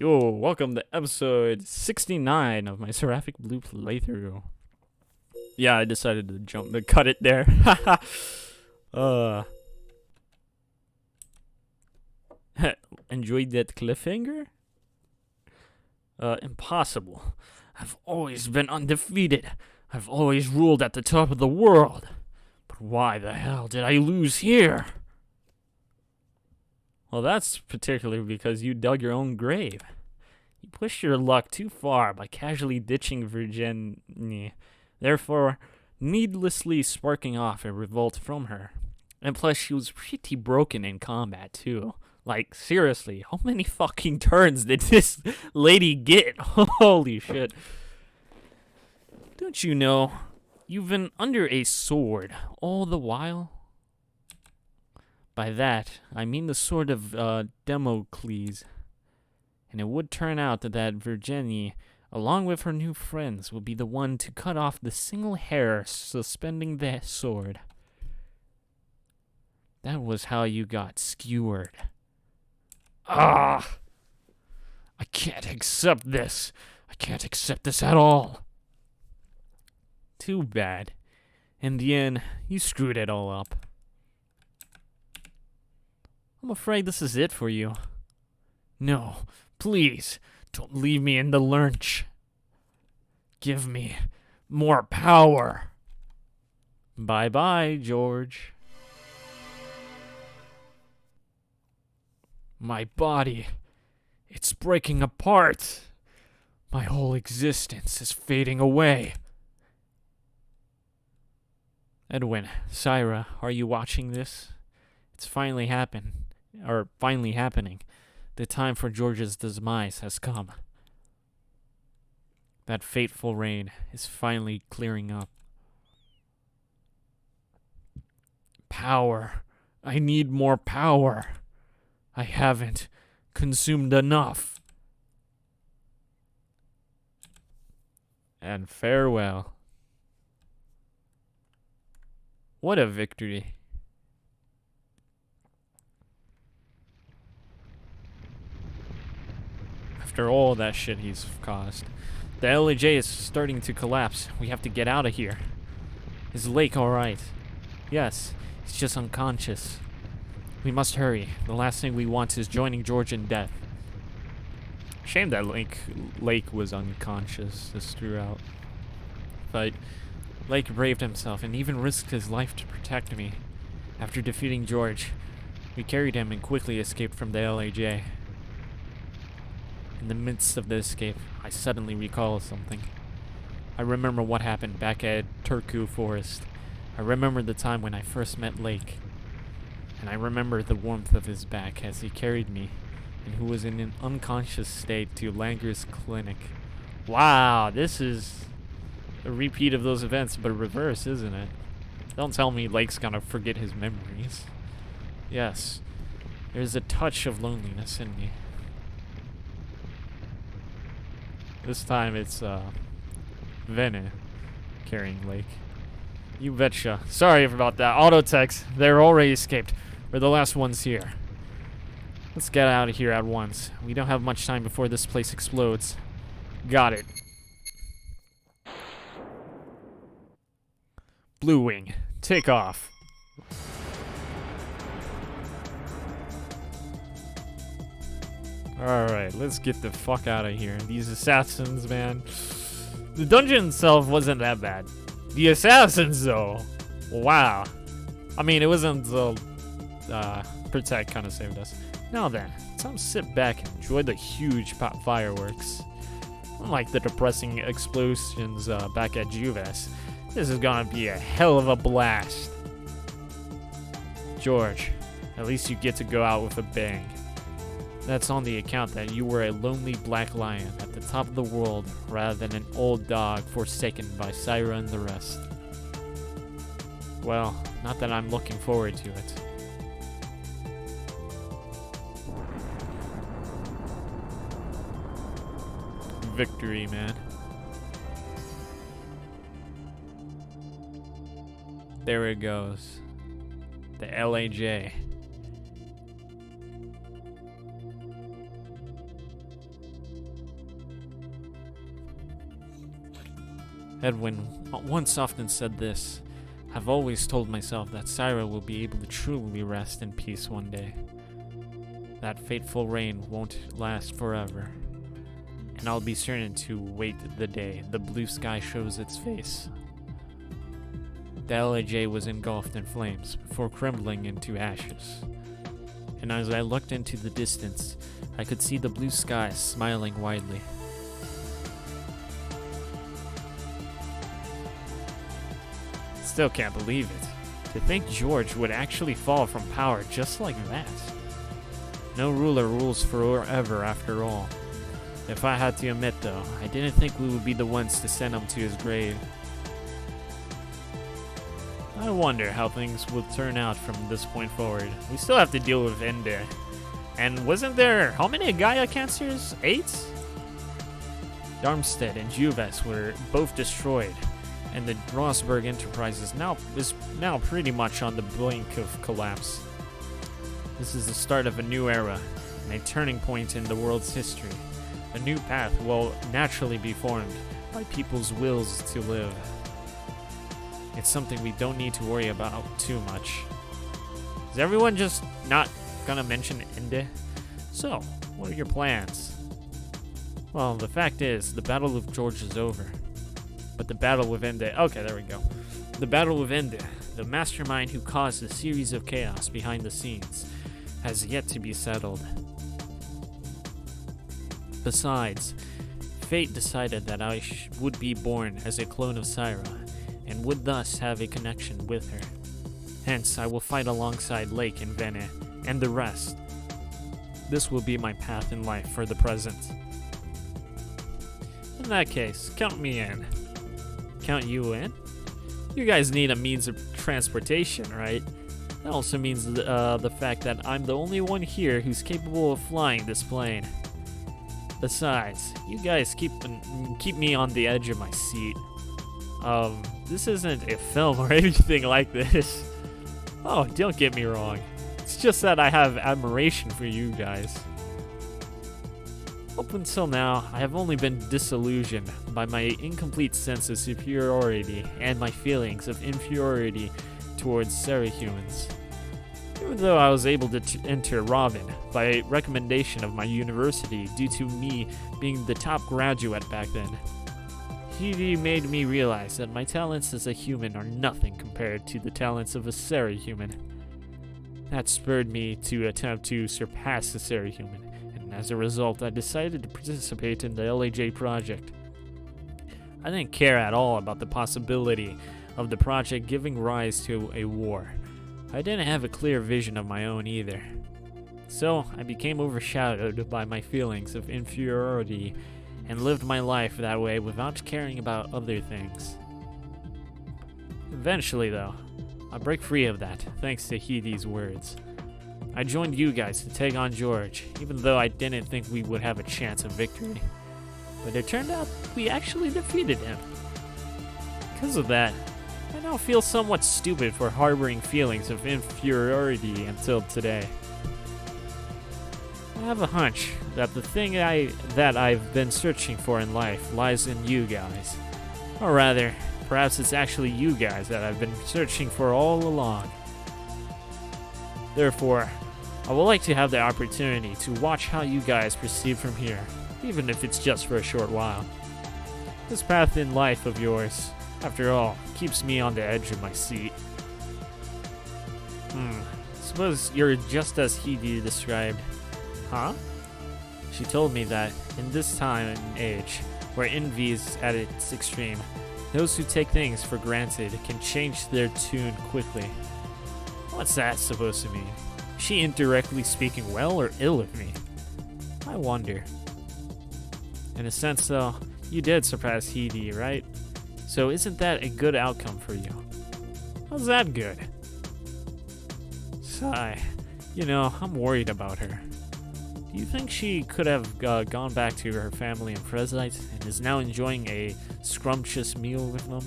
Yo, welcome to episode 69 of my Seraphic Blue playthrough. Yeah, I decided to cut it there. uh, enjoyed that cliffhanger? Impossible. I've always been undefeated. I've always ruled at the top of the world. But why the hell did I lose here? Well, that's particularly because you dug your own grave. You pushed your luck too far by casually ditching Virginia, therefore needlessly sparking off a revolt from her. And plus, she was pretty broken in combat, too. Like, seriously, how many fucking turns did this lady get? Holy shit. Don't you know, you've been under a sword all the while? By that, I mean the sword of Damocles. And it would turn out that Virginie, along with her new friends, will be the one to cut off the single hair suspending the sword. That was how you got skewered. Ah! I can't accept this. I can't accept this at all. Too bad. In the end, you screwed it all up. I'm afraid this is it for you. No, please, don't leave me in the lurch. Give me more power. Bye-bye, George. My body, it's breaking apart. My whole existence is fading away. Edwin, Syra, are you watching this? It's finally happening. The time for George's demise has come. That fateful rain is finally clearing up. Power. I need more power. I haven't consumed enough. And farewell. What a victory. After all that shit he's caused. The LAJ is starting to collapse. We have to get out of here. Is Lake alright? Yes, he's just unconscious. We must hurry. The last thing we want is joining George in death. Shame that Lake was unconscious this throughout. But Lake braved himself and even risked his life to protect me. After defeating George, we carried him and quickly escaped from the LAJ. In the midst of the escape, I suddenly recall something. I remember what happened back at Turku Forest. I remember the time when I first met Lake. And I remember the warmth of his back as he carried me, and who was in an unconscious state to Langer's clinic. Wow, this is a repeat of those events, but reverse, isn't it? Don't tell me Lake's gonna forget his memories. Yes, there's a touch of loneliness in me. This time it's, Vene carrying Lake. You betcha. Sorry about that. Auto text. They're already escaped. We're the last ones here. Let's get out of here at once. We don't have much time before this place explodes. Got it. Blue Wing, take off. Alright, let's get the fuck out of here. These assassins, man. The dungeon itself wasn't that bad. The assassins, though. Wow. I mean, it wasn't until Protect kind of saved us. Now then, time to sit back and enjoy the huge pop fireworks. Unlike the depressing explosions back at Juves, this is gonna be a hell of a blast. George, at least you get to go out with a bang. That's on the account that you were a lonely black lion at the top of the world rather than an old dog forsaken by Syra and the rest. Well, not that I'm looking forward to it. Victory, man. There it goes. The LAJ. Edwin once often said this. I've always told myself that Syra will be able to truly rest in peace one day. That fateful reign won't last forever. And I'll be certain to wait the day the blue sky shows its face. The LAJ was engulfed in flames before crumbling into ashes. And as I looked into the distance, I could see the blue sky smiling widely. Still can't believe it. To think George would actually fall from power just like that. No ruler rules forever after all. If I had to admit though, I didn't think we would be the ones to send him to his grave. I wonder how things will turn out from this point forward. We still have to deal with Ende. And wasn't there, how many Gaia cancers? 8? Darmstadt and Juves were both destroyed, and the Rossberg Enterprise is now pretty much on the brink of collapse. This is the start of a new era, and a turning point in the world's history. A new path will naturally be formed by people's wills to live. It's something we don't need to worry about too much. Is everyone just not gonna mention Ende? So, what are your plans? Well, the fact is, the Battle of George is over. But the battle with Ende, okay, there we go. The battle with Ende, the mastermind who caused a series of chaos behind the scenes, has yet to be settled. Besides, fate decided that I would be born as a clone of Syra, and would thus have a connection with her. Hence, I will fight alongside Lake and Vene, and the rest. This will be my path in life for the present. In that case, count me in. Count you in? You guys need a means of transportation, right? That also means the fact that I'm the only one here who's capable of flying this plane. Besides, you guys keep me on the edge of my seat. This isn't a film or anything like this. Oh, don't get me wrong. It's just that I have admiration for you guys. Up until now, I have only been disillusioned by my incomplete sense of superiority and my feelings of inferiority towards Serahumans. Even though I was able to enter Robin by recommendation of my university due to me being the top graduate back then, he made me realize that my talents as a human are nothing compared to the talents of a Serahuman. That spurred me to attempt to surpass the Serahuman, and as a result, I decided to participate in the LAJ project. I didn't care at all about the possibility of the project giving rise to a war. I didn't have a clear vision of my own either. So, I became overshadowed by my feelings of inferiority and lived my life that way without caring about other things. Eventually, though, I break free of that, thanks to Hede's words. I joined you guys to take on George, even though I didn't think we would have a chance of victory. But it turned out we actually defeated him. Because of that, I now feel somewhat stupid for harboring feelings of inferiority until today. I have a hunch that the thing that I've been searching for in life lies in you guys. Or rather, perhaps it's actually you guys that I've been searching for all along. Therefore, I would like to have the opportunity to watch how you guys proceed from here, even if it's just for a short while. This path in life of yours, after all, keeps me on the edge of my seat. Suppose you're just as Hede described. Huh? She told me that in this time and age, where envy is at its extreme, those who take things for granted can change their tune quickly. What's that supposed to mean? Is she indirectly speaking well or ill of me? I wonder. In a sense, though, you did surpass Hede, right? So isn't that a good outcome for you? How's that good? Sigh. You know, I'm worried about her. Do you think she could have gone back to her family in Fresite and is now enjoying a scrumptious meal with them?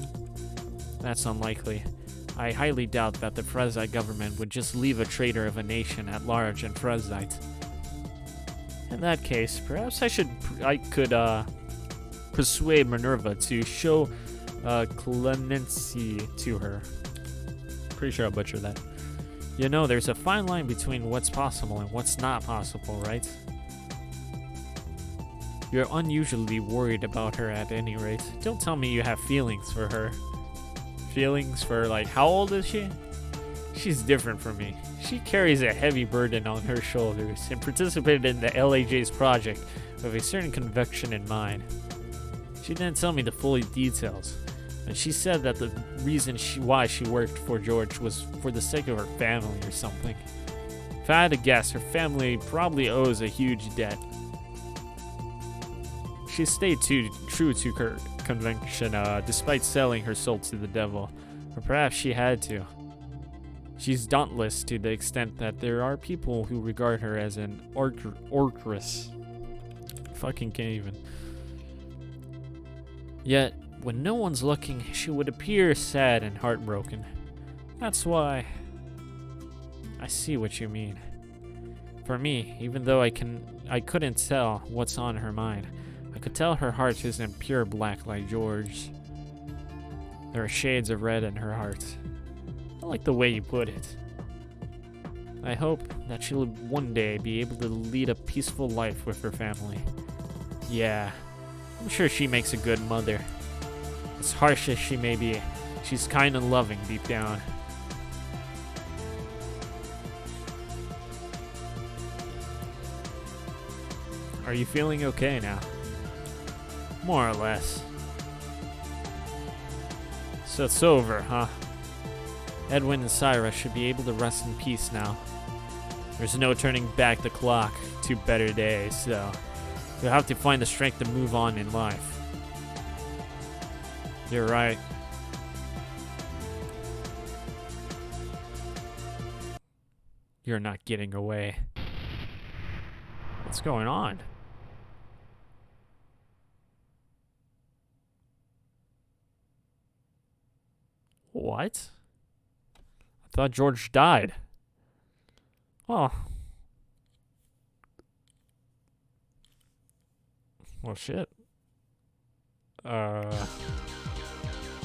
That's unlikely. I highly doubt that the Fresite government would just leave a traitor of a nation at large in Fresite. In that case, perhaps I could persuade Minerva to show clemency to her. Pretty sure I butchered that. You know, there's a fine line between what's possible and what's not possible, right? You're unusually worried about her at any rate. Don't tell me you have feelings for her. Feelings for, like, how old is she? She's different from me. She carries a heavy burden on her shoulders and participated in the LAJ's project with a certain conviction in mind. She didn't tell me the full details, and she said that the reason why she worked for George was for the sake of her family or something. If I had to guess, her family probably owes a huge debt. She stayed true to her conviction despite selling her soul to the devil, or perhaps she had to. She's dauntless to the extent that there are people who regard her as an orchress. Fucking can't even. Yet, when no one's looking, she would appear sad and heartbroken. That's why... I see what you mean. For me, even though I couldn't tell what's on her mind, I could tell her heart isn't pure black like George's. There are shades of red in her heart. I like the way you put it. I hope that she'll one day be able to lead a peaceful life with her family. Yeah, I'm sure she makes a good mother. As harsh as she may be, she's kind and loving deep down. Are you feeling okay now? More or less. So it's over, huh? Edwin and Syra should be able to rest in peace now. There's no turning back the clock to better days, so you'll have to find the strength to move on in life. You're right. You're not getting away. What's going on? What? I thought George died. Oh. Well, shit.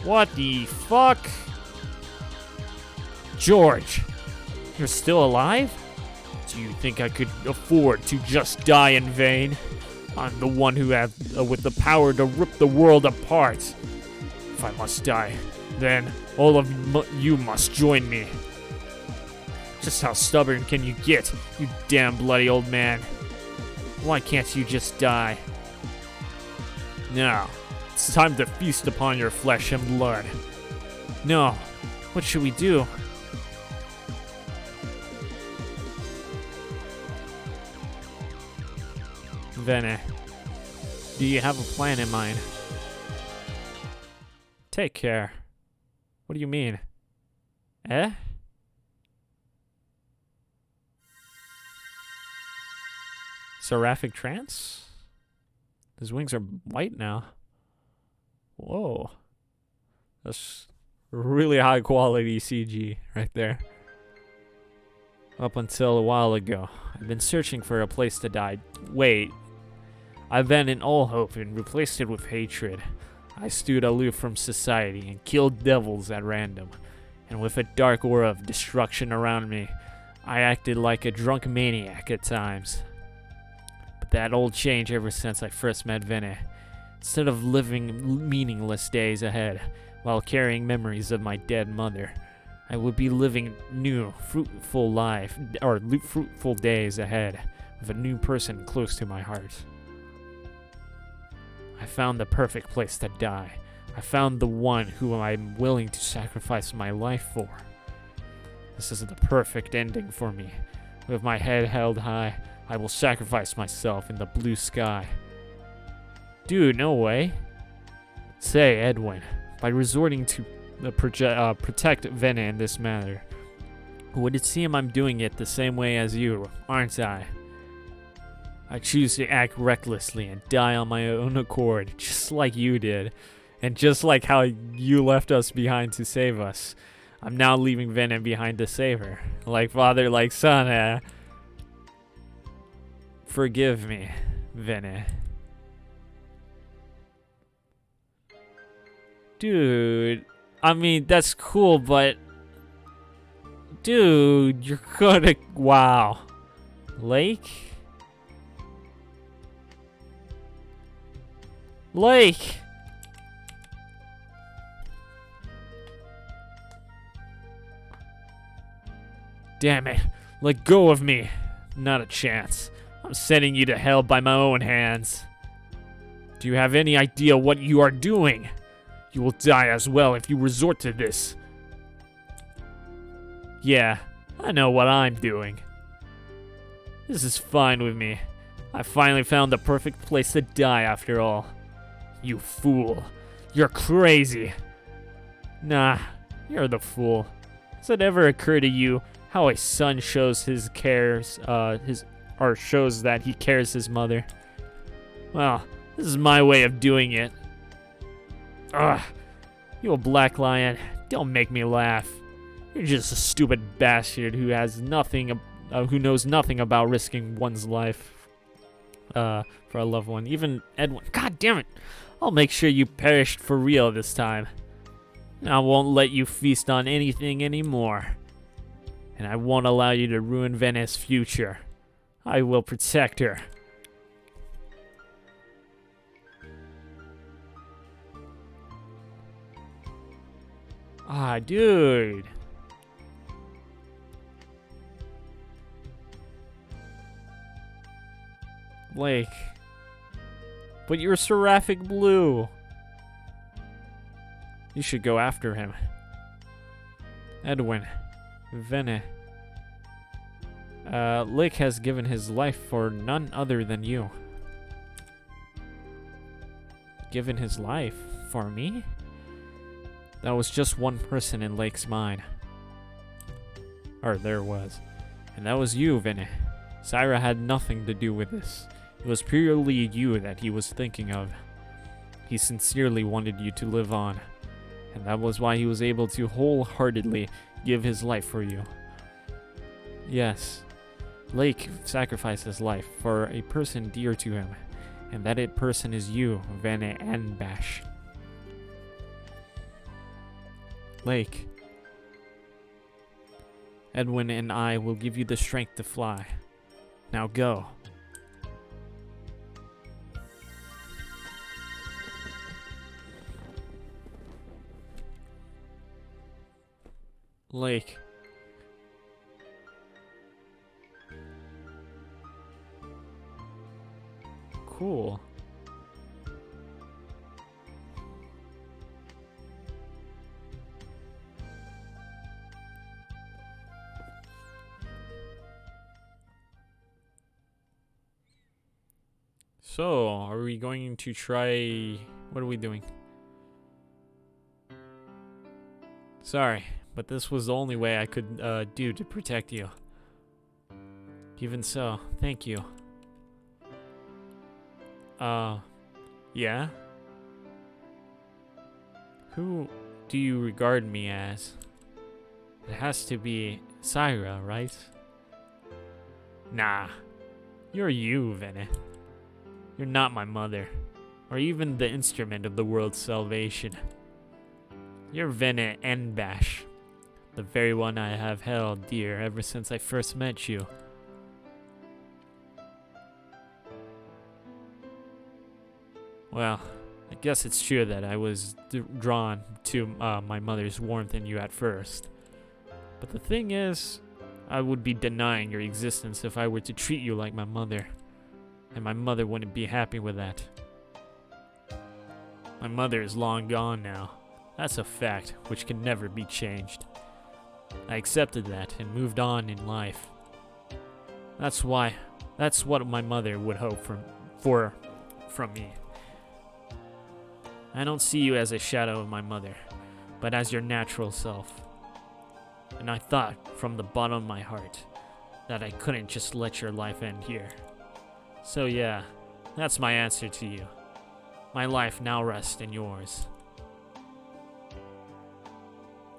What the fuck? George, you're still alive? Do you think I could afford to just die in vain? I'm the one who has with the power to rip the world apart. If I must die, then all of you must join me. Just how stubborn can you get, you damn bloody old man? Why can't you just die? Now, it's time to feast upon your flesh and blood. No, what should we do? Vene, do you have a plan in mind? Take care. What do you mean? Eh? Seraphic trance? His wings are white now. Whoa. That's really high quality CG right there. Up until a while ago, I've been searching for a place to die. Wait. I've been in all hope and replaced it with hatred. I stood aloof from society and killed devils at random. And with a dark aura of destruction around me, I acted like a drunk maniac at times. But that all changed ever since I first met Vene. Instead of living meaningless days ahead while carrying memories of my dead mother, I would be living new, fruitful days ahead with a new person close to my heart. I found the perfect place to die. I found the one who I'm willing to sacrifice my life for. This is the perfect ending for me. With my head held high, I will sacrifice myself in the blue sky. Dude, no way. Say, Edwin, by resorting to protect Vene in this manner, would it seem I'm doing it the same way as you, aren't I? I choose to act recklessly and die on my own accord, just like you did, and just like how you left us behind to save us. I'm now leaving Vene behind to save her. Like father, like son, eh? Forgive me, Vene. Dude, I mean, that's cool, but... Dude, you're gonna... Wow. Lake? Lake! Damn it. Let go of me. Not a chance. I'm sending you to hell by my own hands. Do you have any idea what you are doing? You will die as well if you resort to this. Yeah, I know what I'm doing. This is fine with me. I finally found the perfect place to die after all. You fool. You're crazy. Nah, you're the fool. Does it ever occur to you how a son shows his cares, or shows that he cares his mother? Well, this is my way of doing it. Ugh, you a black lion, don't make me laugh. You're just a stupid bastard who has nothing, who knows nothing about risking one's life, for a loved one. Even Edwin, god damn it, I'll make sure you perished for real this time. I won't let you feast on anything anymore. And I won't allow you to ruin Venice's future. I will protect her. Ah, dude. Lake. But you're Seraphic Blue. You should go after him. Edwin. Vene. Lake has given his life for none other than you. Given his life? For me? That was just one person in Lake's mind. Or there was. And that was you, Vene. Syra had nothing to do with this. It was purely you that he was thinking of. He sincerely wanted you to live on. And that was why he was able to wholeheartedly give his life for you. Yes, Lake sacrificed his life for a person dear to him, and that person is you, Vene and Bash. Lake, Edwin and I will give you the strength to fly. Now go. Lake. Cool. So, are we going to try... What are we doing? Sorry, but this was the only way I could do to protect you. Even so, thank you. Yeah? Who do you regard me as? It has to be Syra, right? Nah. You're you, Vene. You're not my mother, or even the instrument of the world's salvation. You're Vene and Bash, the very one I have held dear ever since I first met you. Well, I guess it's true that I was drawn to my mother's warmth in you at first. But the thing is, I would be denying your existence if I were to treat you like my mother. And my mother wouldn't be happy with that. My mother is long gone now. That's a fact which can never be changed. I accepted that and moved on in life. That's what my mother would hope from me. I don't see you as a shadow of my mother, but as your natural self. And I thought from the bottom of my heart that I couldn't just let your life end here. So yeah, that's my answer to you. My life now rests in yours.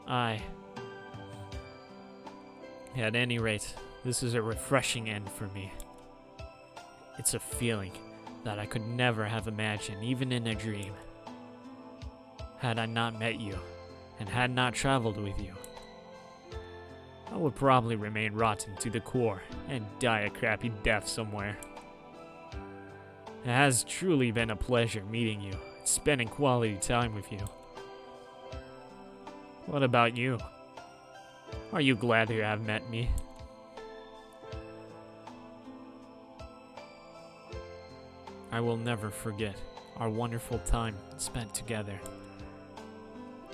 At any rate, this is a refreshing end for me. It's a feeling that I could never have imagined, even in a dream. Had I not met you, and had not traveled with you, I would probably remain rotten to the core and die a crappy death somewhere. It has truly been a pleasure meeting you and spending quality time with you. What about you? Are you glad to have met me? I will never forget our wonderful time spent together.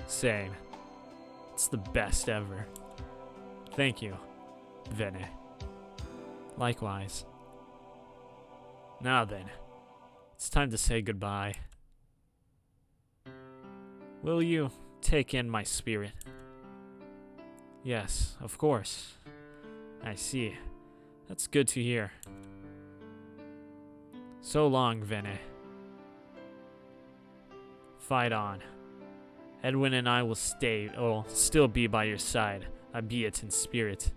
Same. It's the best ever. Thank you, Vene. Likewise. Now then, it's time to say goodbye. Will you take in my spirit? Yes, of course. I see. That's good to hear. So long, Vene. Fight on. Edwin and I will still be by your side, albeit in spirit,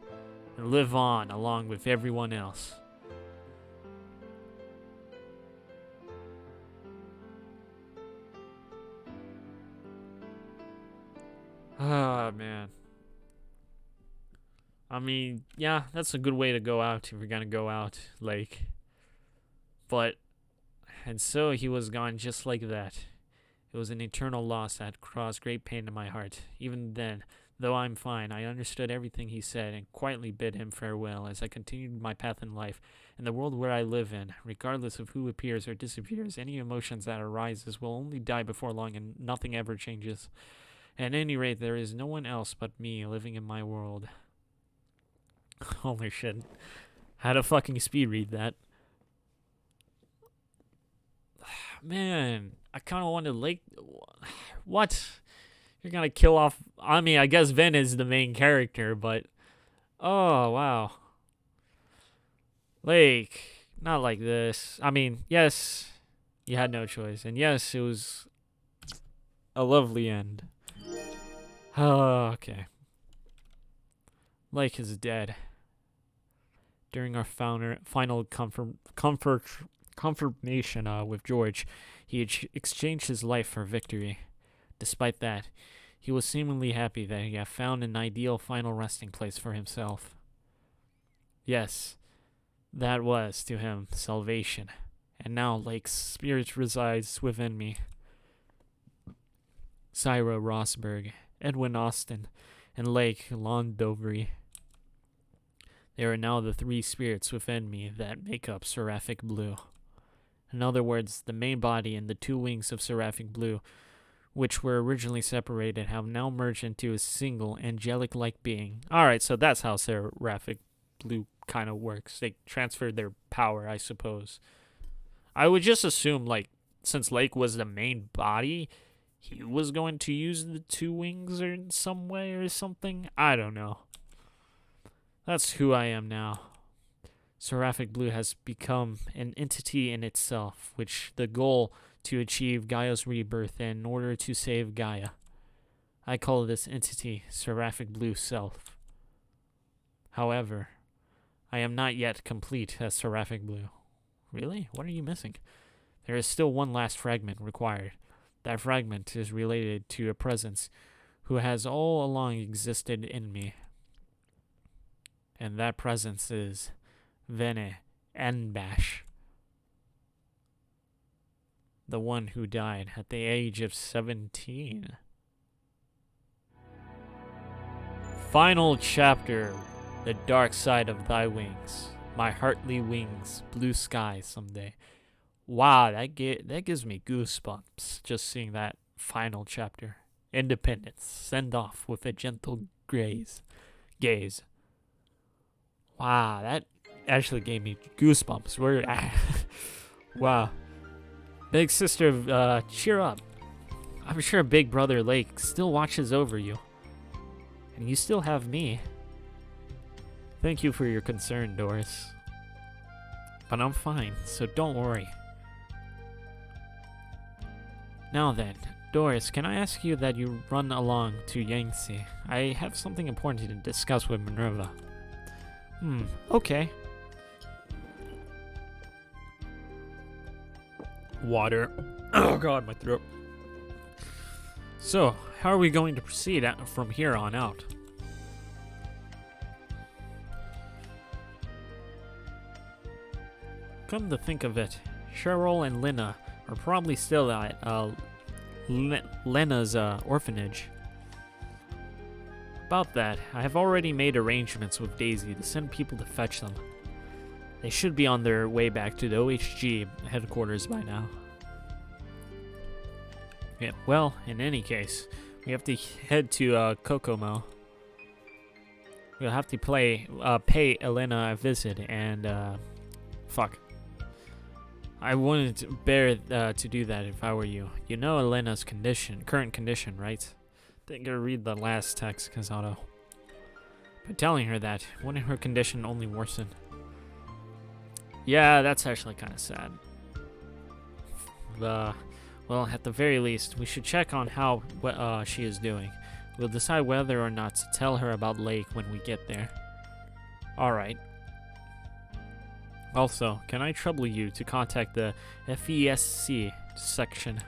and live on along with everyone else. Ah, man. I mean, yeah, that's a good way to go out if you're gonna go out, like. But, and so he was gone just like that. It was an eternal loss that caused great pain to my heart. Even then, though I'm fine, I understood everything he said and quietly bid him farewell as I continued my path in life. In the world where I live in, regardless of who appears or disappears, any emotions that arises will only die before long and nothing ever changes. At any rate, there is no one else but me living in my world. Holy shit. How to fucking speed read that. Man, I kind of want to like... What? You're gonna kill off... I mean, I guess Ven is the main character, but... Oh, wow. Like, not like this. I mean, yes, you had no choice. And yes, it was a lovely end. Oh, okay. Lake is dead. During our final confirmation with George, he exchanged his life for victory. Despite that, he was seemingly happy that he had found an ideal final resting place for himself. Yes, that was, to him, salvation. And now Lake's spirit resides within me. Syra Rosberg, Edwin Austin, and Lake Londovry. They are now the three spirits within me that make up Seraphic Blue. In other words, the main body and the two wings of Seraphic Blue, which were originally separated, have now merged into a single angelic-like being. Alright, so that's how Seraphic Blue kind of works. They transferred their power, I suppose. I would just assume, like, since Lake was the main body, he was going to use the two wings or in some way or something. I don't know. That's who I am now. Seraphic Blue has become an entity in itself, which the goal to achieve Gaia's rebirth in order to save Gaia. I call this entity Seraphic Blue Self. However, I am not yet complete as Seraphic Blue. Really? What are you missing? There is still one last fragment required. That fragment is related to a presence who has all along existed in me. And that presence is Vene Enbash, the one who died at the age of 17. Final chapter, the dark side of thy wings, my heartly wings, blue sky someday. Wow, that gives me goosebumps just seeing that final chapter. Independence, send off with a gentle gaze. Wow, that actually gave me goosebumps. Wow. Big sister, cheer up. I'm sure Big Brother Lake still watches over you. And you still have me. Thank you for your concern, Doris. But I'm fine, so don't worry. Now then, Doris, can I ask you that you run along to Yangtze? I have something important to discuss with Minerva. Okay. Water. Oh god, my throat. So, how are we going to proceed from here on out? Come to think of it, Cheryl and Lena are probably still at Lena's orphanage. About that, I have already made arrangements with Daisy to send people to fetch them. They should be on their way back to the OHG headquarters by now. Yeah, well, in any case, we have to head to Kokomo. We'll have to pay Elena a visit and, fuck. I wouldn't bear to do that if I were you. You know Elena's current condition, right? Didn't get to read the last text, Kazato. By telling her that, wouldn't her condition only worsen? Yeah, that's actually kind of sad. Well, at the very least, we should check on how she is doing. We'll decide whether or not to tell her about Lake when we get there. Alright. Also, can I trouble you to contact the FESC section?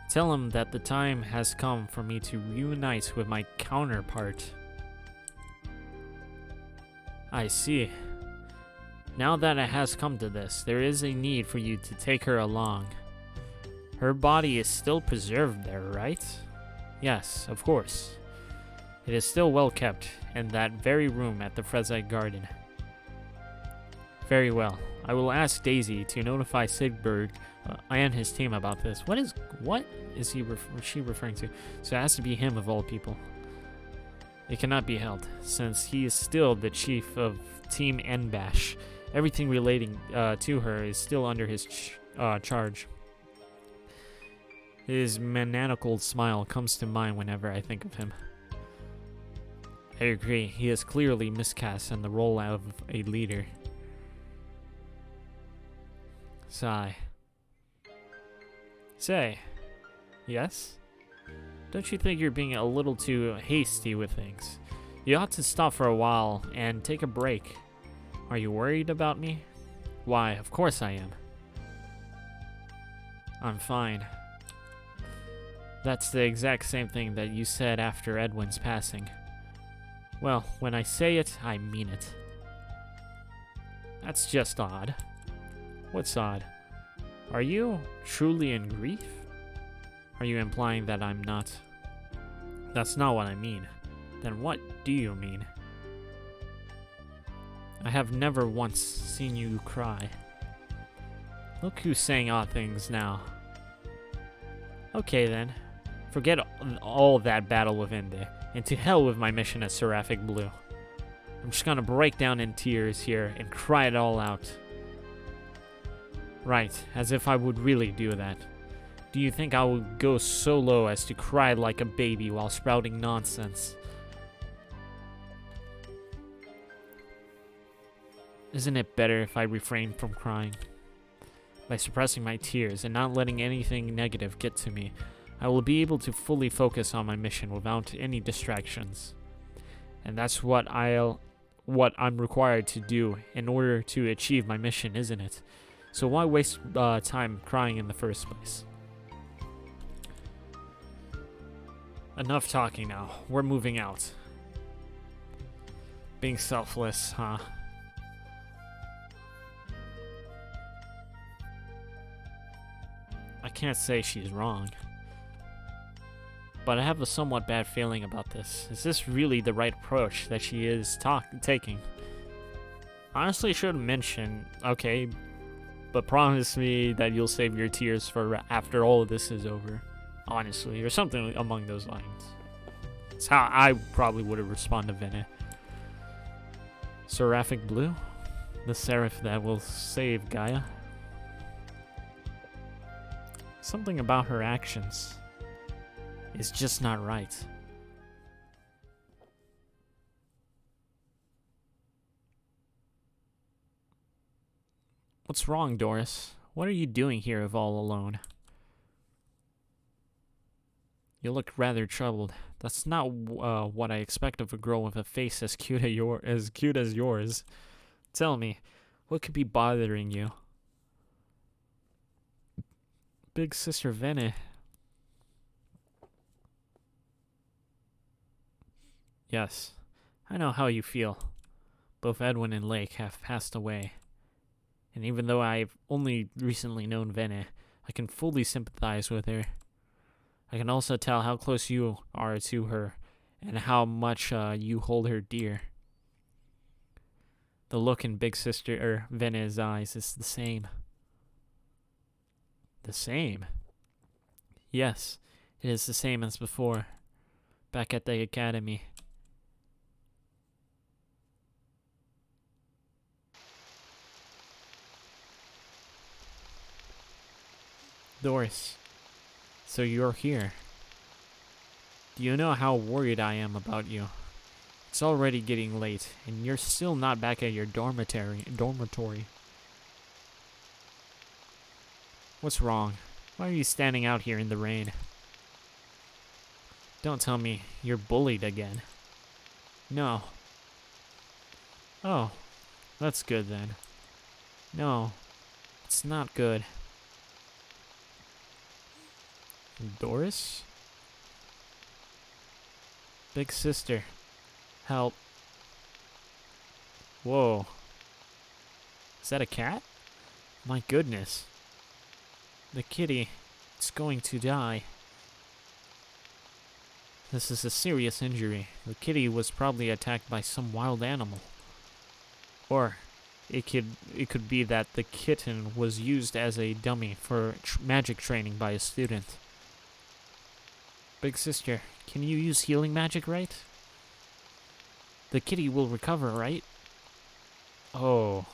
Tell him that the time has come for me to reunite with my counterpart. I see. Now that it has come to this, there is a need for you to take her along. Her body is still preserved there, right? Yes, of course. It is still well kept in that very room at the Frezai Garden. Very well. I will ask Daisy to notify Sigurd and his team about this. What is she referring to? So it has to be him of all people. It cannot be held, since he is still the chief of Team Enbash. Everything relating to her is still under his charge. His manacled smile comes to mind whenever I think of him. I agree, he is clearly miscast in the role of a leader. Sigh. Say, yes? Don't you think you're being a little too hasty with things? You ought to stop for a while and take a break. Are you worried about me? Why, of course I am. I'm fine. That's the exact same thing that you said after Edwin's passing. Well, when I say it, I mean it. That's just odd. What's odd? Are you truly in grief? Are you implying that I'm not? That's not what I mean. Then what do you mean? I have never once seen you cry. Look who's saying odd things now. Okay then. Forget all that battle with Inde, and to hell with my mission as Seraphic Blue. I'm just gonna break down in tears here and cry it all out. Right, as if I would really do that. Do you think I would go so low as to cry like a baby while spouting nonsense? Isn't it better if I refrain from crying? By suppressing my tears and not letting anything negative get to me, I will be able to fully focus on my mission without any distractions. And that's what I'm required to do in order to achieve my mission, isn't it? So why waste time crying in the first place? Enough talking now. We're moving out. Being selfless, huh? I can't say she's wrong. But I have a somewhat bad feeling about this. Is this really the right approach that she is taking? Honestly, should mention, okay, but promise me that you'll save your tears for after all of this is over. Honestly, or something among those lines. That's how I probably would have responded to Vene. Seraphic Blue? The seraph that will save Gaia? Something about her actions is just not right. What's wrong, Doris? What are you doing here if all alone? You look rather troubled. That's not what I expect of a girl with a face as cute as yours. Tell me, what could be bothering you? Big Sister Vene. Yes, I know how you feel. Both Edwin and Lake have passed away. And even though I've only recently known Vene, I can fully sympathize with her. I can also tell how close you are to her and how much you hold her dear. The look in Big Sister Vene's eyes is the same. The same? Yes, it is the same as before, back at the academy. Doris, so you're here. Do you know how worried I am about you? It's already getting late, and you're still not back at your dormitory. What's wrong? Why are you standing out here in the rain? Don't tell me you're bullied again. No. Oh, that's good then. No, it's not good. Doris? Big sister, help. Whoa. Is that a cat? My goodness. The kitty, it's going to die. This is a serious injury. The kitty was probably attacked by some wild animal. Or it could be that the kitten was used as a dummy for magic training by a student. Big sister, can you use healing magic, right? The kitty will recover, right? Oh.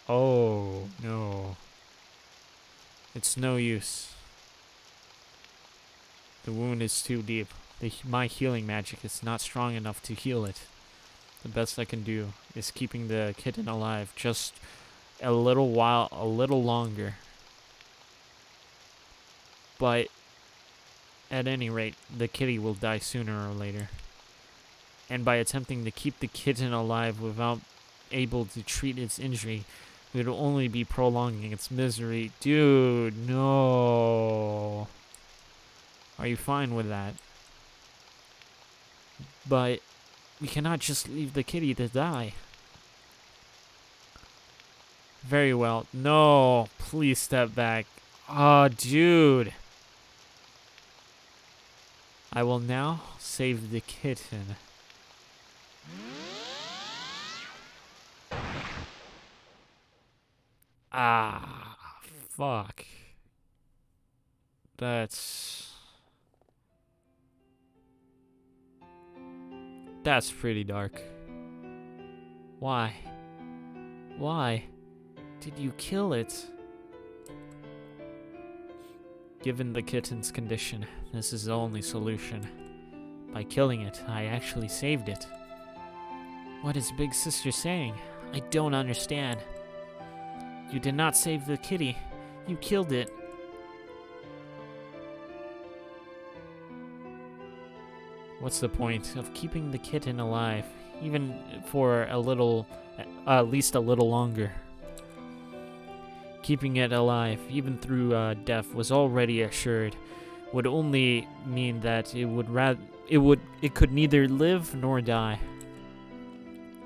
Oh, no. It's no use. The wound is too deep. My healing magic is not strong enough to heal it. The best I can do is keeping the kitten alive just a little while, a little longer. But at any rate, the kitty will die sooner or later. And by attempting to keep the kitten alive without able to treat its injury, we would only be prolonging its misery. Dude, no. Are you fine with that? But we cannot just leave the kitty to die. Very well. No, please step back. Oh, dude. I will now save the kitten. Ah, fuck. That's pretty dark. Why? Why did you kill it? Given the kitten's condition, this is the only solution. By killing it, I actually saved it. What is Big Sister saying? I don't understand. You did not save the kitty. You killed it. What's the point of keeping the kitten alive, even for at least a little longer? Keeping it alive, even through death, was already assured, would only mean that it could neither live nor die.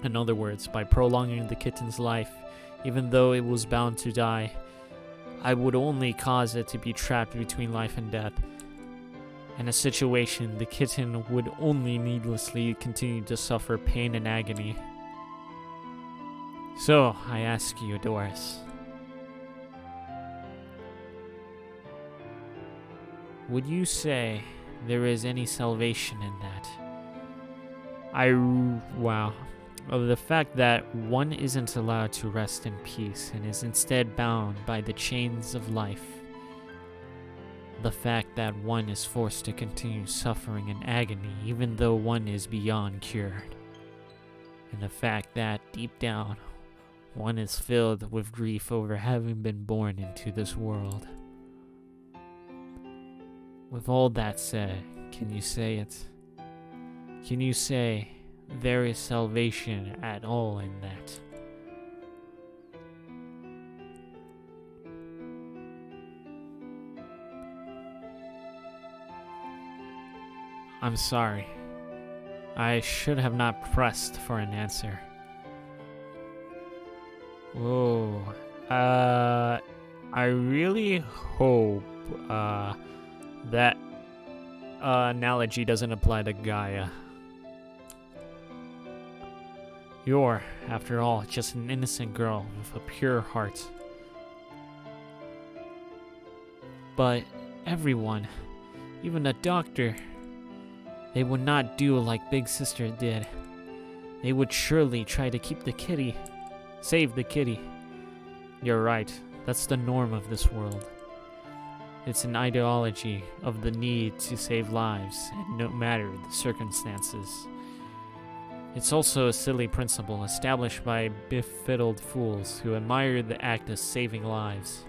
In other words, by prolonging the kitten's life, even though it was bound to die, I would only cause it to be trapped between life and death. In a situation, the kitten would only needlessly continue to suffer pain and agony. So, I ask you, Doris, would you say there is any salvation in that? Wow. Of the fact that one isn't allowed to rest in peace and is instead bound by the chains of life. The fact that one is forced to continue suffering in agony even though one is beyond cured. And the fact that, deep down, one is filled with grief over having been born into this world. With all that said, can you say it? Can you say there is salvation at all in that? I'm sorry. I should have not pressed for an answer. Whoa. I really hope that analogy doesn't apply to Gaia. You're, after all, just an innocent girl with a pure heart. But everyone, even the doctor, they would not do like Big Sister did. They would surely try to keep the kitty, save the kitty. You're right, that's the norm of this world. It's an ideology of the need to save lives, and no matter the circumstances. It's also a silly principle established by befiddled fools who admire the act of saving lives.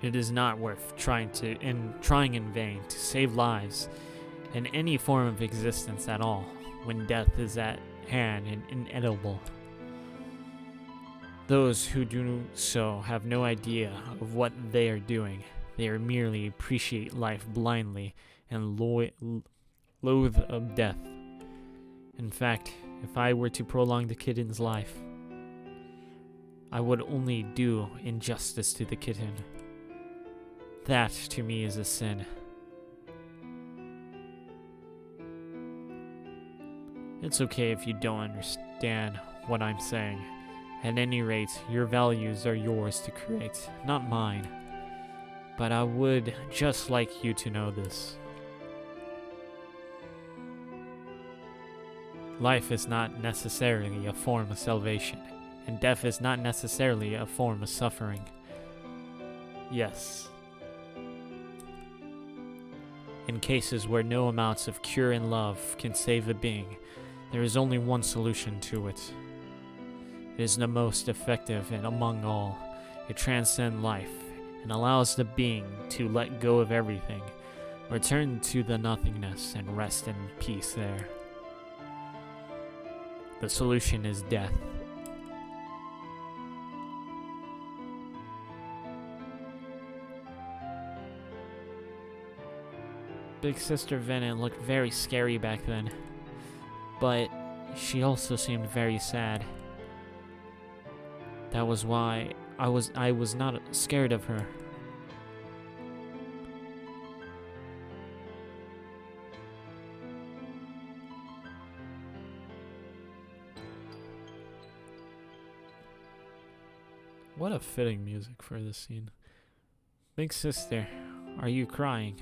It is not worth trying in vain to save lives in any form of existence at all, when death is at hand and inevitable. Those who do so have no idea of what they are doing. They are merely appreciate life blindly and loathe of death. In fact, if I were to prolong the kitten's life, I would only do injustice to the kitten. That, to me, is a sin. It's okay if you don't understand what I'm saying. At any rate, your values are yours to create, not mine. But I would just like you to know this. Life is not necessarily a form of salvation, and death is not necessarily a form of suffering. Yes. In cases where no amounts of cure and love can save a being, there is only one solution to it. It is the most effective and among all. It transcends life and allows the being to let go of everything, return to the nothingness, and rest in peace there. The solution is death. Big Sister Venom looked very scary back then, but she also seemed very sad. That was why I was not scared of her. What a fitting music for this scene. Big Sister, are you crying?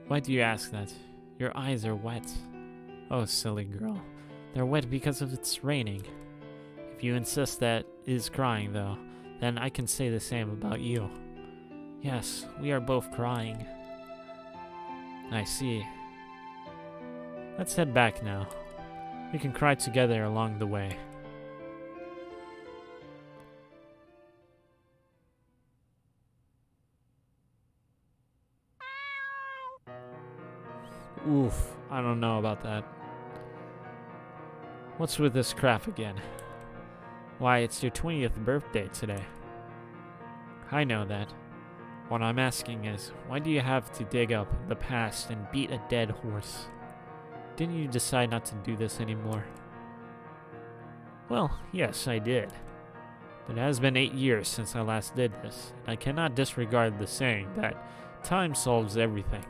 Why do you ask that? Your eyes are wet. Oh, silly girl. They're wet because it's raining. If you insist that is crying, though, then I can say the same about you. Yes, we are both crying. I see. Let's head back now. We can cry together along the way. Oof, I don't know about that. What's with this crap again? Why, it's your 20th birthday today. I know that. What I'm asking is, why do you have to dig up the past and beat a dead horse? Didn't you decide not to do this anymore? Well, yes, I did. But it has been 8 years since I last did this, and I cannot disregard the saying that time solves everything.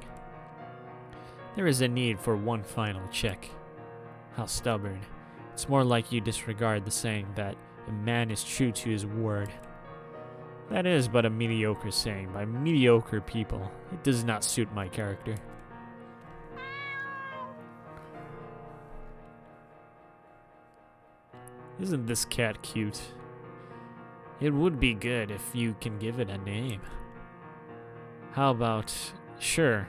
There is a need for one final check. How stubborn. It's more like you disregard the saying that a man is true to his word. That is but a mediocre saying by mediocre people. It does not suit my character. Isn't this cat cute? It would be good if you can give it a name. How about, sure,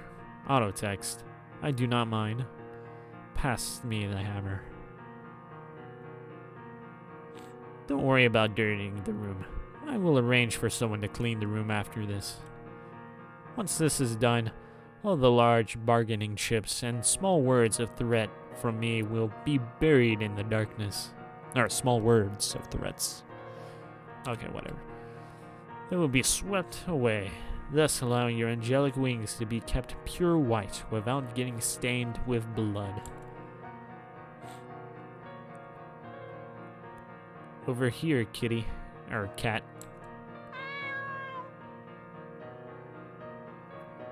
auto text. I do not mind. Pass me the hammer. Don't worry about dirtying the room. I will arrange for someone to clean the room after this. Once this is done, all the large bargaining chips and small words of threat from me will be buried in the darkness. Or small words of threats. Okay, whatever. They will be swept away. thus allowing your angelic wings to be kept pure white without getting stained with blood. Over here, kitty. Or cat.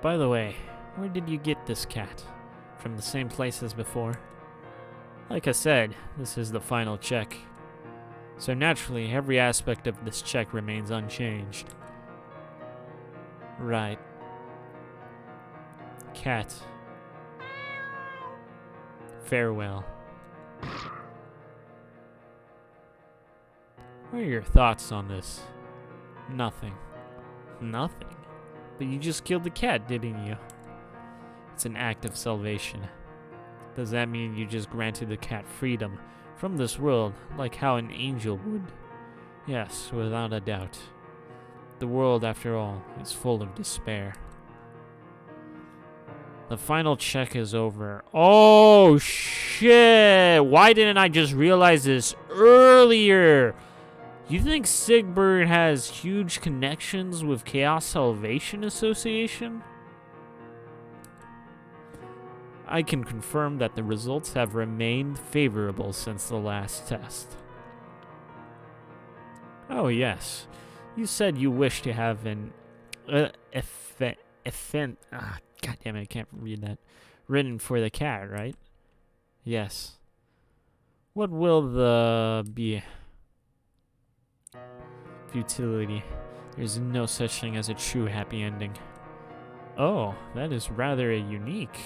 By the way, where did you get this cat? From the same place as before? Like I said, this is the final check. So naturally, every aspect of this check remains unchanged. Right. Cat. Farewell. What are your thoughts on this? Nothing. Nothing? But you just killed the cat, didn't you? It's an act of salvation. Does that mean you just granted the cat freedom from this world, like how an angel would? Yes, without a doubt. The world, after all, is full of despair. The final check is over. Oh, shit! Why didn't I just realize this earlier? You think Sigbert has huge connections with Chaos Salvation Association? I can confirm that the results have remained favorable since the last test. Oh yes, you said you wish to have an God damn it, I can't read that. Written for the cat, right? Yes. What will the be? Futility. There's no such thing as a true happy ending. Oh, that is rather a unique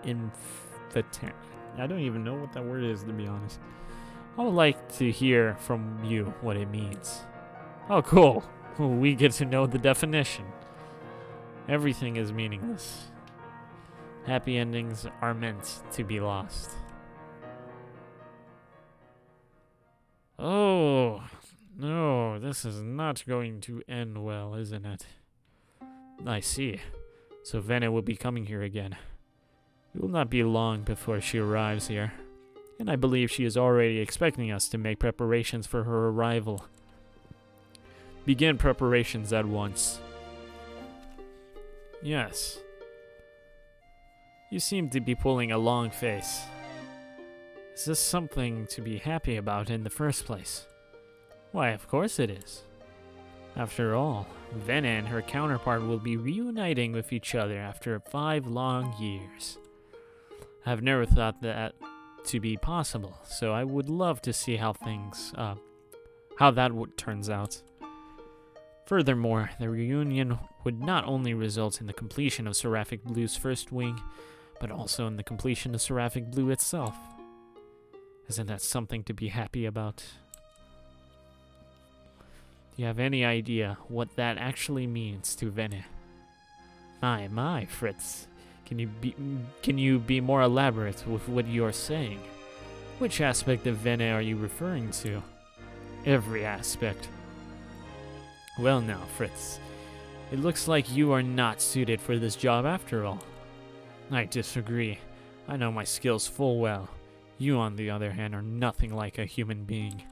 invitation. I don't even know what that word is, to be honest. I would like to hear from you what it means. Oh, cool. We get to know the definition. Everything is meaningless. Happy endings are meant to be lost. Oh, no, this is not going to end well, isn't it? I see. So Vene will be coming here again. It will not be long before she arrives here. And I believe she is already expecting us to make preparations for her arrival. Begin preparations at once. Yes. You seem to be pulling a long face. Is this something to be happy about in the first place? Why, of course it is. After all, Vene and her counterpart will be reuniting with each other after 5 long years. I've never thought that to be possible, so I would love to see how that turns out. Furthermore, the reunion would not only result in the completion of Seraphic Blue's first wing, but also in the completion of Seraphic Blue itself. Isn't that something to be happy about? Do you have any idea what that actually means to Vene? My, Fritz. Can you be more elaborate with what you are saying? Which aspect of Vene are you referring to? Every aspect. Well now, Fritz. It looks like you are not suited for this job after all. I disagree. I know my skills full well. You, on the other hand, are nothing like a human being.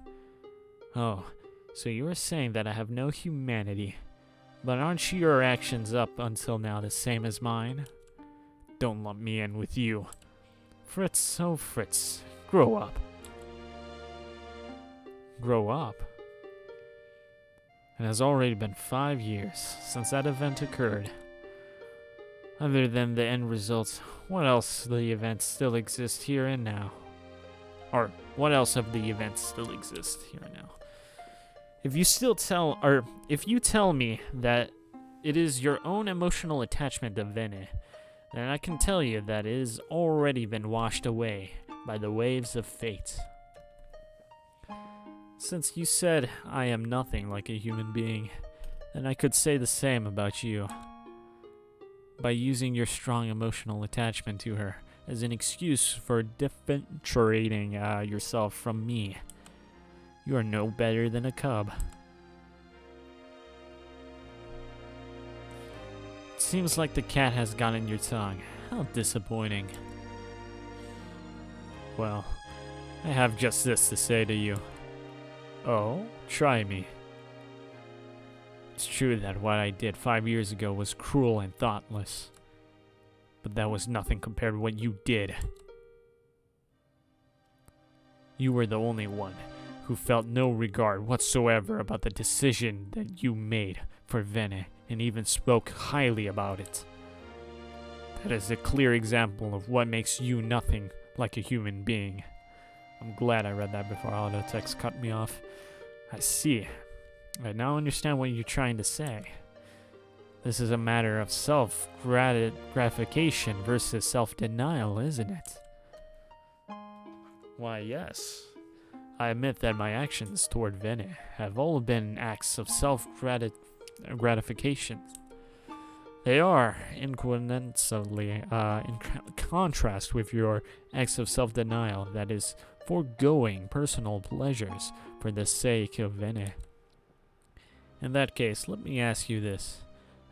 Oh, so you are saying that I have no humanity. But aren't your actions up until now the same as mine? Don't lump me in with you. Fritz, oh Fritz, grow up. Grow up? It has already been 5 years since that event occurred. Other than the end results, what else of the events still exist here and now? Or, what else of the events still exist here and now? If you tell me that it is your own emotional attachment to Vene, then I can tell you that it has already been washed away by the waves of fate. Since you said I am nothing like a human being, then I could say the same about you. By using your strong emotional attachment to her as an excuse for differentiating yourself from me, you are no better than a cub. Seems like the cat has gotten your tongue. How disappointing. Well, I have just this to say to you. Oh, try me. It's true that what I did 5 years ago was cruel and thoughtless. But that was nothing compared to what you did. You were the only one who felt no regard whatsoever about the decision that you made for Vene, and even spoke highly about it. That is a clear example of what makes you nothing like a human being. I'm glad I read that before Autotext cut me off. I see. I now understand what you're trying to say. This is a matter of self-gratification versus self-denial, isn't it? Why, yes. I admit that my actions toward Vene have all been acts of self-gratification. They are incoincidentally in contrast with your acts of self-denial, that is, foregoing personal pleasures for the sake of Vene. In that case, let me ask you this.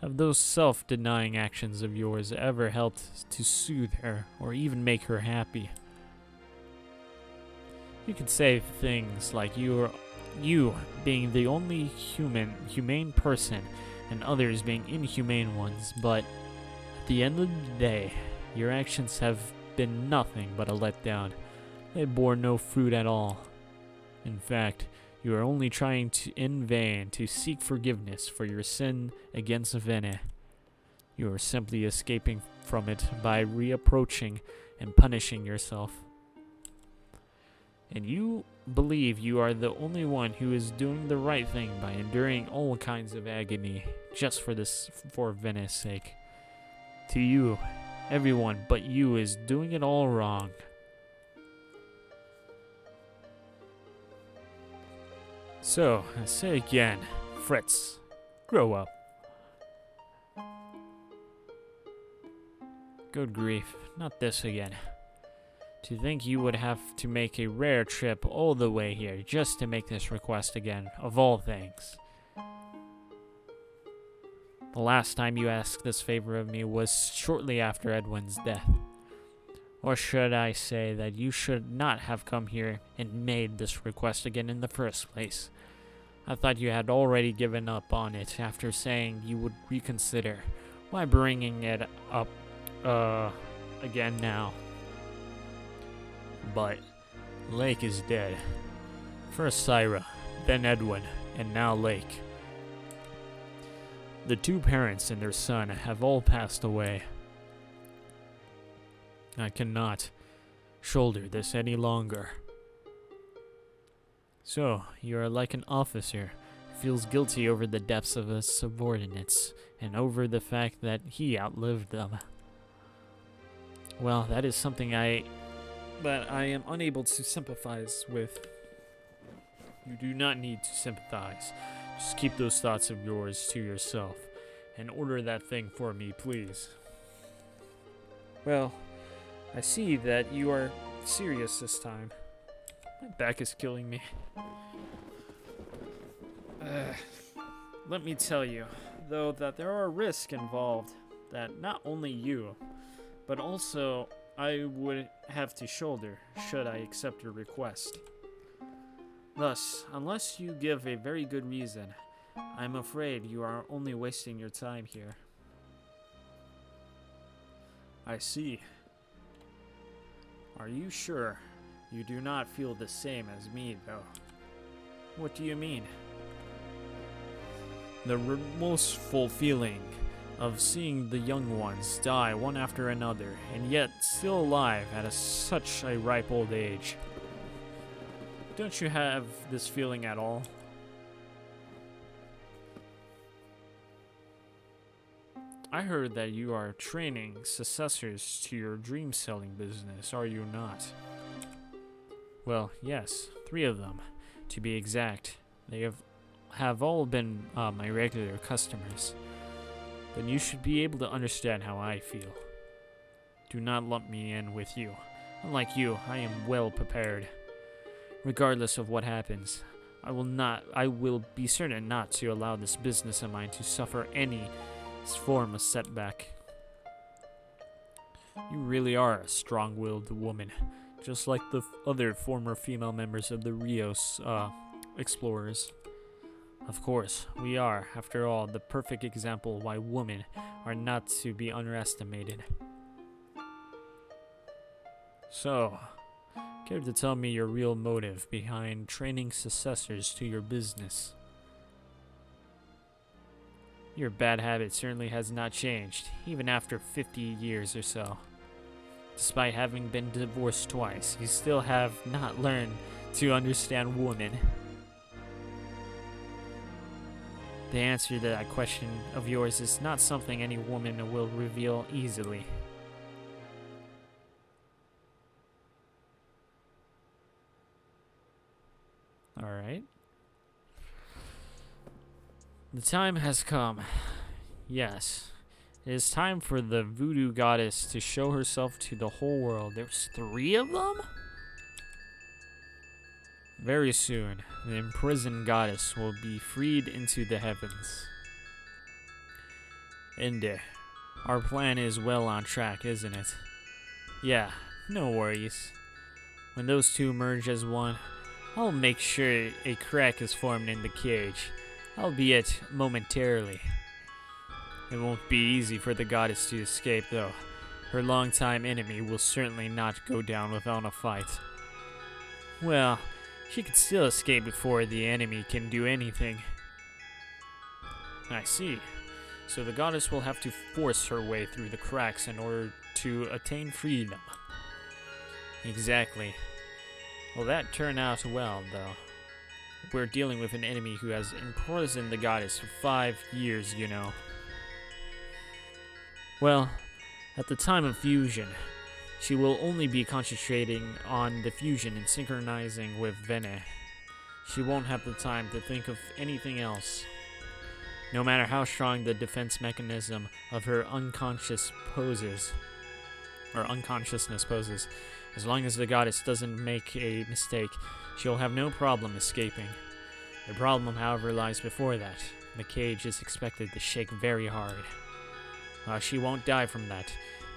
Have those self-denying actions of yours ever helped to soothe her, or even make her happy? You could say things like you being the only humane person, and others being inhumane ones, but at the end of the day, your actions have been nothing but a letdown. They bore no fruit at all. In fact, you are only trying in vain to seek forgiveness for your sin against Vene. You are simply escaping from it by reapproaching and punishing yourself. And you believe you are the only one who is doing the right thing by enduring all kinds of agony just for Vene's sake. To you, everyone but you is doing it all wrong. So, I say again, Fritz, grow up. Good grief, not this again. To think you would have to make a rare trip all the way here just to make this request again, of all things. The last time you asked this favor of me was shortly after Edwin's death. Or should I say that you should not have come here and made this request again in the first place. I thought you had already given up on it after saying you would reconsider. Why bringing it up, again now? But Lake is dead. First Syra, then Edwin, and now Lake. The two parents and their son have all passed away. I cannot shoulder this any longer. So, you are like an officer who feels guilty over the deaths of his subordinates and over the fact that he outlived them. Well, that is something that I am unable to sympathize with. You do not need to sympathize. Just keep those thoughts of yours to yourself and order that thing for me, please. Well, I see that you are serious this time. My back is killing me. Let me tell you, though, that there are risks involved that not only you, but also I would have to shoulder should I accept your request. Thus, unless you give a very good reason, I'm afraid you are only wasting your time here. I see. Are you sure you do not feel the same as me, though? What do you mean? The remorseful feeling of seeing the young ones die one after another, and yet still alive at such a ripe old age. Don't you have this feeling at all? I heard that you are training successors to your dream selling business, are you not? Well, yes, 3 of them, to be exact. They have all been my regular customers. Then you should be able to understand how I feel. Do not lump me in with you. Unlike you, I am well prepared. Regardless of what happens, I will be certain not to allow this business of mine to suffer any form of setback. You really are a strong-willed woman, just like the other former female members of the Rios explorers. Of course, we are, after all, the perfect example why women are not to be underestimated. So, care to tell me your real motive behind training successors to your business? Your bad habit certainly has not changed, even after 50 years or so. Despite having been divorced twice, you still have not learned to understand women. The answer to that question of yours is not something any woman will reveal easily. Alright. The time has come. Yes. It is time for the voodoo goddess to show herself to the whole world. There's 3 of them? Very soon, the imprisoned goddess will be freed into the heavens. And our plan is well on track, isn't it? Yeah, no worries. When those two merge as one, I'll make sure a crack is formed in the cage, albeit momentarily. It won't be easy for the goddess to escape, though. Her longtime enemy will certainly not go down without a fight. Well, she could still escape before the enemy can do anything. I see. So the goddess will have to force her way through the cracks in order to attain freedom. Exactly. Well, that turned out well, though. We're dealing with an enemy who has imprisoned the goddess for 5 years, you know. Well, at the time of fusion, she will only be concentrating on the fusion and synchronizing with Vene. She won't have the time to think of anything else. No matter how strong the defense mechanism of her unconsciousness poses, as long as the goddess doesn't make a mistake, she'll have no problem escaping. The problem, however, lies before that. The cage is expected to shake very hard. She won't die from that.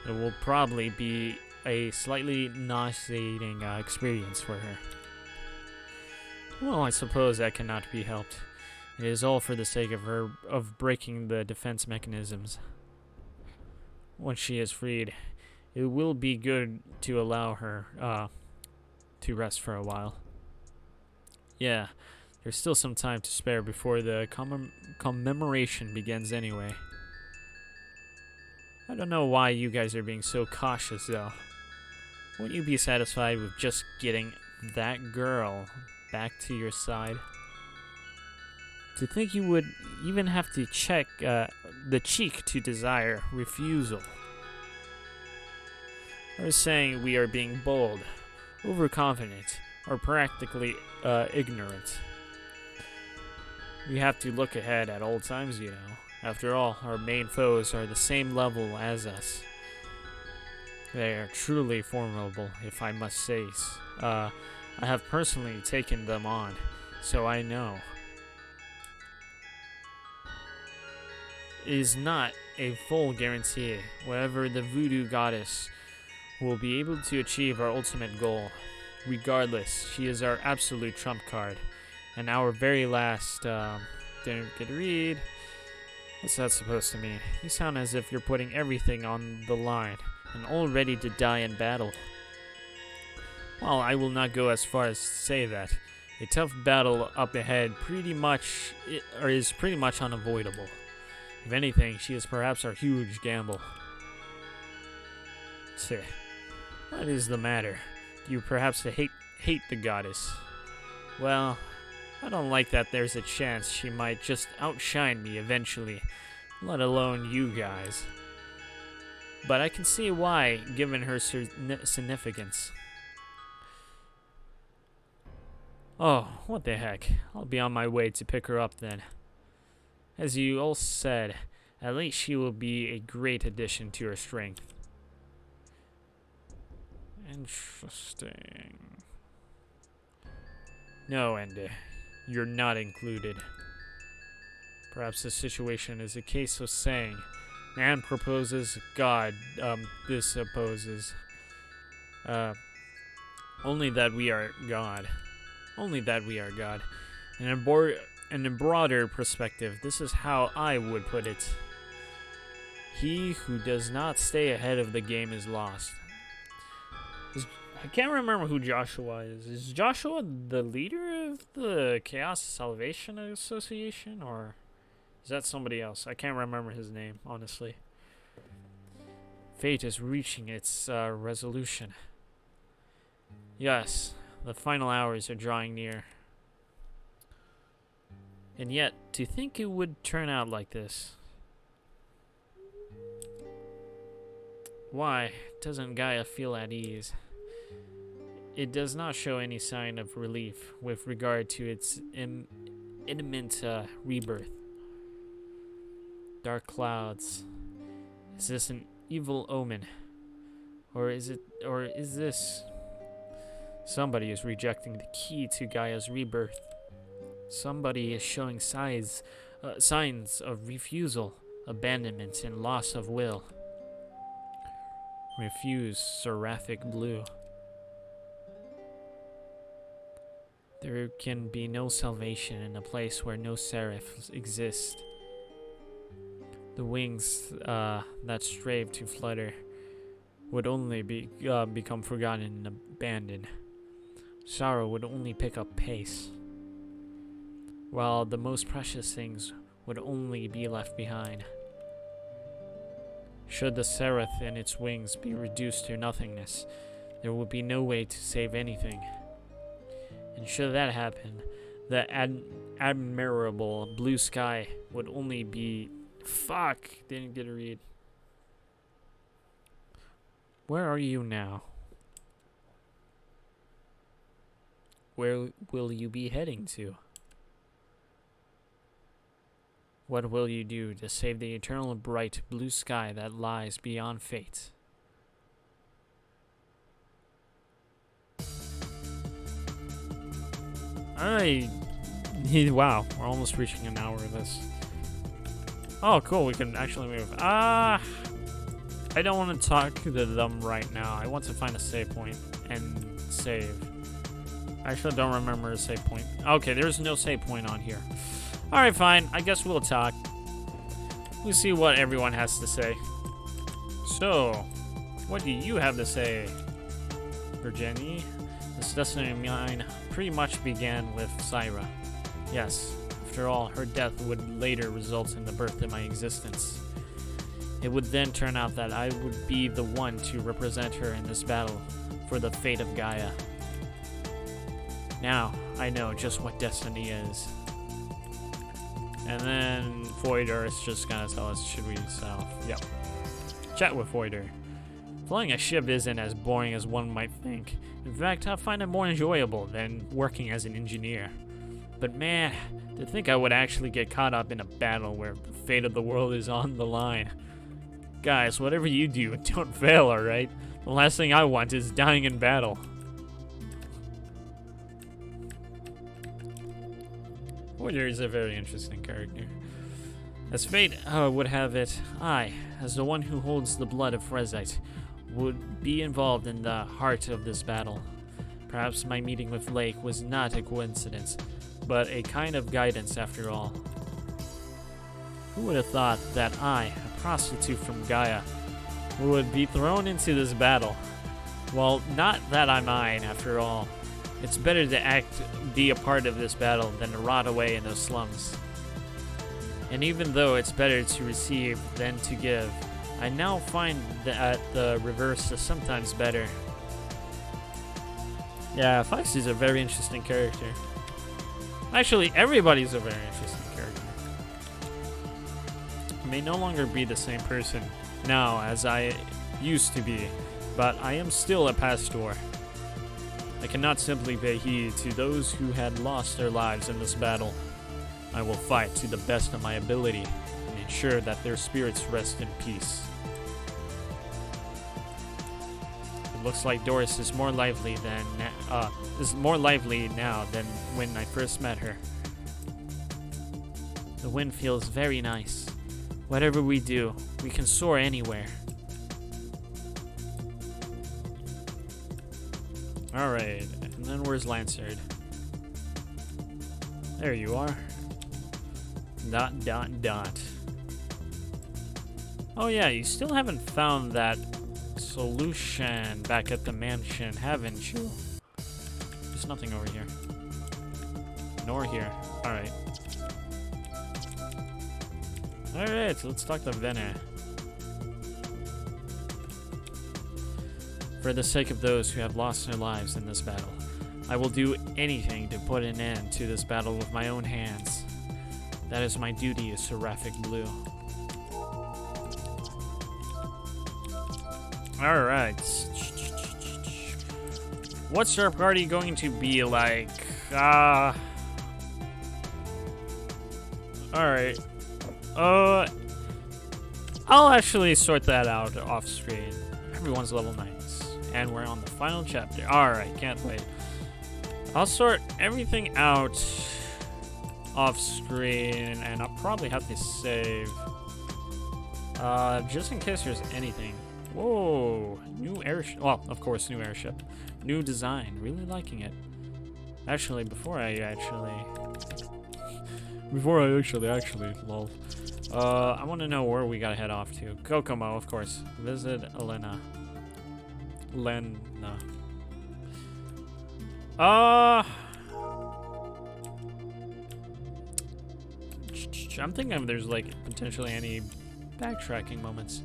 It will probably be a slightly nauseating experience for her. Well, I suppose that cannot be helped. It is all for the sake of breaking the defense mechanisms. Once she is freed, it will be good to allow her to rest for a while. Yeah, there's still some time to spare before the commemoration begins anyway. I don't know why you guys are being so cautious, though. Wouldn't you be satisfied with just getting that girl back to your side? To think you would even have to check the cheek to desire refusal. I was saying we are being bold, overconfident, or practically ignorant. We have to look ahead at all times, you know. After all, our main foes are the same level as us. They are truly formidable, if I must say. I have personally taken them on, so I know. It is not a full guarantee. Whether the voodoo goddess will be able to achieve our ultimate goal. Regardless, she is our absolute trump card. And our very last, didn't get to read. What's that supposed to mean? You sound as if you're putting everything on the line and all ready to die in battle. Well, I will not go as far as to say that. A tough battle up ahead is pretty much unavoidable. If anything, she is perhaps our huge gamble. What is the matter? Do you perhaps hate the goddess? Well, I don't like that there's a chance she might just outshine me eventually, let alone you guys. But I can see why, given her significance. Oh, what the heck. I'll be on my way to pick her up then. As you all said, at least she will be a great addition to her strength. Interesting. No, and you're not included. Perhaps the situation is a case of saying, man proposes, God disopposes. Only that we are God. Only that we are God. An In a broader perspective, this is how I would put it. He who does not stay ahead of the game is lost. I can't remember who Joshua is. Is Joshua the leader of the Chaos Salvation Association, or is that somebody else? I can't remember his name, honestly. Fate is reaching its resolution. Yes, the final hours are drawing near. And yet, to think it would turn out like this. Why doesn't Gaia feel at ease? It does not show any sign of relief with regard to its imminent rebirth. Dark clouds. Is this an evil omen? Or is this... Somebody is rejecting the key to Gaia's rebirth. Somebody is showing signs of refusal, abandonment, and loss of will. Refuse Seraphic blue. There can be no salvation in a place where no seraphs exist. The wings that strive to flutter would only become forgotten and abandoned. Sorrow would only pick up pace, while the most precious things would only be left behind. Should the seraph and its wings be reduced to nothingness, there would be no way to save anything. And should that happen, the admirable blue sky would only be... Fuck! Didn't get to read. Where are you now? Where will you be heading to? What will you do to save the eternal bright blue sky that lies beyond fate? Wow, we're almost reaching an hour of this. Oh, cool, we can actually move. I don't want to talk to them right now. I want to find a save point and save. I actually don't remember a save point. Okay, there's no save point on here. Alright, fine. I guess we'll talk. We'll see what everyone has to say. So, what do you have to say, Virginie? This destiny of mine pretty much began with Syra. Yes, after all, her death would later result in the birth of my existence. It would then turn out that I would be the one to represent her in this battle for the fate of Gaia. Now, I know just what destiny is. And then Voider is just gonna tell us, should we sell? Yep. Chat with Voider. Flying a ship isn't as boring as one might think. In fact, I find it more enjoyable than working as an engineer. But man, to think I would actually get caught up in a battle where the fate of the world is on the line. Guys, whatever you do, don't fail, alright? The last thing I want is dying in battle. Voider is a very interesting character. As fate would have it, I, as the one who holds the blood of Frezite, would be involved in the heart of this battle. Perhaps my meeting with Lake was not a coincidence, but a kind of guidance after all. Who would have thought that I, a prostitute from Gaia, would be thrown into this battle? Well, not that I'm mine, after all. It's better to be a part of this battle than to rot away in those slums. And even though it's better to receive than to give, I now find that the reverse is sometimes better. Yeah, Fox is a very interesting character. Actually, everybody's a very interesting character. I may no longer be the same person now as I used to be, but I am still a pastor. I cannot simply pay heed to those who had lost their lives in this battle. I will fight to the best of my ability and ensure that their spirits rest in peace. It looks like Doris is more lively now than when I first met her. The wind feels very nice. Whatever we do, we can soar anywhere. Alright, and then where's Lansard? There you are. Dot, dot, dot. Oh yeah, you still haven't found that solution back at the mansion, haven't you? There's nothing over here. Nor here. Alright. Alright, let's talk to Vene. For the sake of those who have lost their lives in this battle, I will do anything to put an end to this battle with my own hands. That is my duty as Seraphic Blue. Alright. What's our party going to be like? Alright. I'll actually sort that out off screen. Everyone's level 9s. And we're on the final chapter. Alright, can't wait. I'll sort everything out off screen, and I'll probably have to save. Just in case there's anything. Whoa, new airship. Well, of course, new airship. New design, really liking it. Actually, before I actually, lol. I want to know where we gotta head off to. Kokomo, of course. Visit Lena. I'm thinking if there's like potentially any backtracking moments.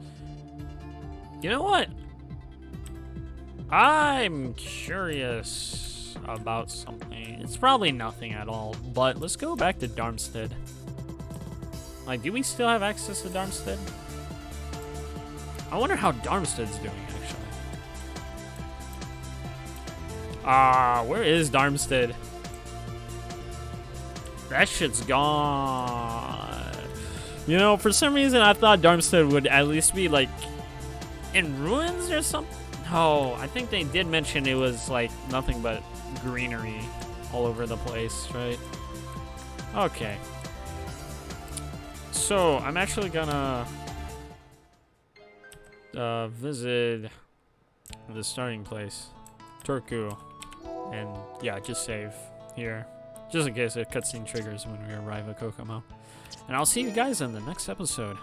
You know what? I'm curious about something. It's probably nothing at all, but let's go back to Darmstadt. Like, do we still have access to Darmstadt? I wonder how Darmstadt's doing, actually. Where is Darmstadt? That shit's gone. You know, for some reason, I thought Darmstadt would at least be, like, in ruins or something. Oh, I think they did mention it was, like, nothing but greenery all over the place, right? Okay. So, I'm actually gonna visit the starting place, Turku, and yeah, just save here, just in case a cutscene triggers when we arrive at Kokomo. And I'll see you guys in the next episode.